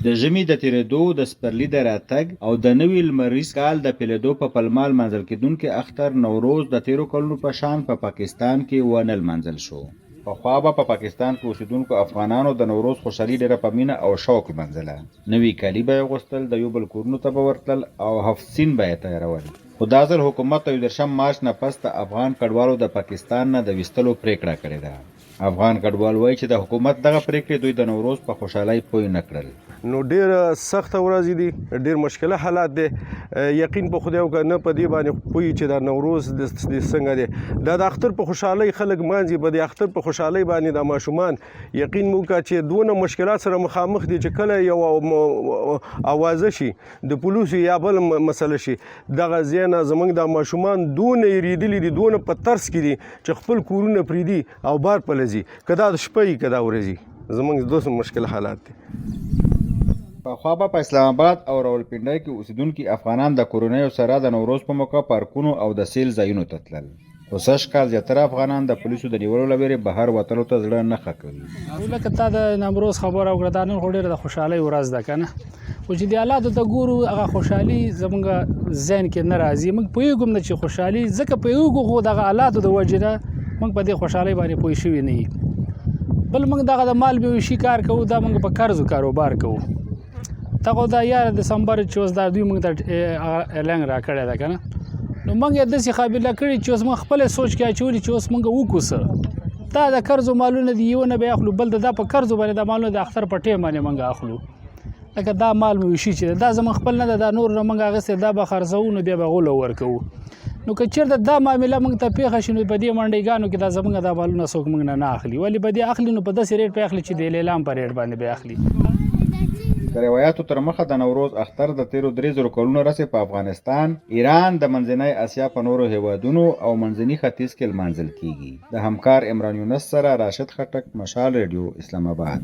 د ژمي د تیریدو د سپرلي د راتګ او د نوي لمریز کال د پیلېدو په پلمه لمانځل کېدونکي اختر نوروز د تیرو کلونو په شان په پاکستان کې ونه لمانځل شو. پخوا به په پاکستان کې اوسېدونکو افغانانو د نوروز خوشحالي ډېره په مینه او شوق لمانځله. نوي کالي به یې اغوستل، د یو بل کورونو ته به ورتلل او هفت سین به یې تیارول. خو دا ځل حکومت د 19 مارچ نه پس د افغان کډوالو د پاکستان نه د ویستلو پریکړه کړې ده. افغان کډوال وایي چې د حکومت دغه پریکړې دوی د نوروز په خوشحالۍ پوه نه کړل. نو ډېر سخته ورځ دي، ډېر مشکله حالات دي. یقین په خدای وکړه نه په دې باندې پوهي چې دا نوروز د څنګه دی. دا د اختر په خوشحالۍ خلک مانځي، په دې اختر په خوشحالۍ باندې د ماشومان یقین مو وکړه چې دونه مشکلات سره مخامخ دي چې کله یو اوازه شي د پولیسو یا بل مسله شي، دغه ځای نه زموږ د ماشومان دونه یېرېدلي دي، دونه په ترس کې دي چې خپل کورونه پرېږدي او بار په لځي، که دا د شپه وي که دا ورځي. زموږ دوسه مشکل حالات دي. پخوا به په اسلام آباد او راولپنډۍ کې اوسېدونکي افغانان د کورنیو سره د نوروز په موقع پارکونو او د سیل ځایونو ته تلل. خو سږ کال زیاتره افغانان د پولیسو د نیولو له ویرې بهر وتلو ته زړه نه ښه کوي. لکه تا د نوروز خبره وکړه، دا نن خو ډېره د خوشحالۍ ورځ ده که نه، خو چې د حالاتو ته ګورو هغه خوشحالي زموږ ذهن کې نه راځي. موږ پوهېږو نه چې خوشحالي ځکه پوهېږو، خو دغه حالاتو د وجې نه موږ په دې خوشحالۍ باندې پوه شوي نه یو. بل موږ دغه د مال مویشي کار کوو، دا موږ په قرضو کاروبار کوو. دغه دا 11 دسمبر چې اوس دا دوی موږ ته اعلان راکړی ده که نه، نو موږ یې داسې قابله کړي چې اوس موږ خپله سوچ کې اچولي چې اوس موږ وکړو څه. دا د قرضو مالونه دي، یو نه به اخلو، بل دا په قرضو باندې دا مالونه د اختر په ټیم باندې موږ اخلو. لکه دا مال مویشي چې دا زموږ خپل نه ده، دا نور نه موږ اخیستی، دا به خرڅوو نو بیا به غولو ورکوو. نو که چېرته دا معامله موږ ته پېښه شي نو په دې منډیګانو کې دا زموږ دا مالونه څوک موږ نه اخلي. ولې به دې اخلي نو په داسې ریټ به اخلي چې د لیلام په ریټ باندې به اخلي. د روایاتو تر مخه د نوروز اختر د تیرو 3,000 کلونو رسې په افغانستان، ایران، د منځنۍ اسیا په نورو هیوادونو او منځني ختیځ کې لمانځل کیږي. د همکار عمران یونس سره راشد خټک، مشال ریډیو، اسلام آباد.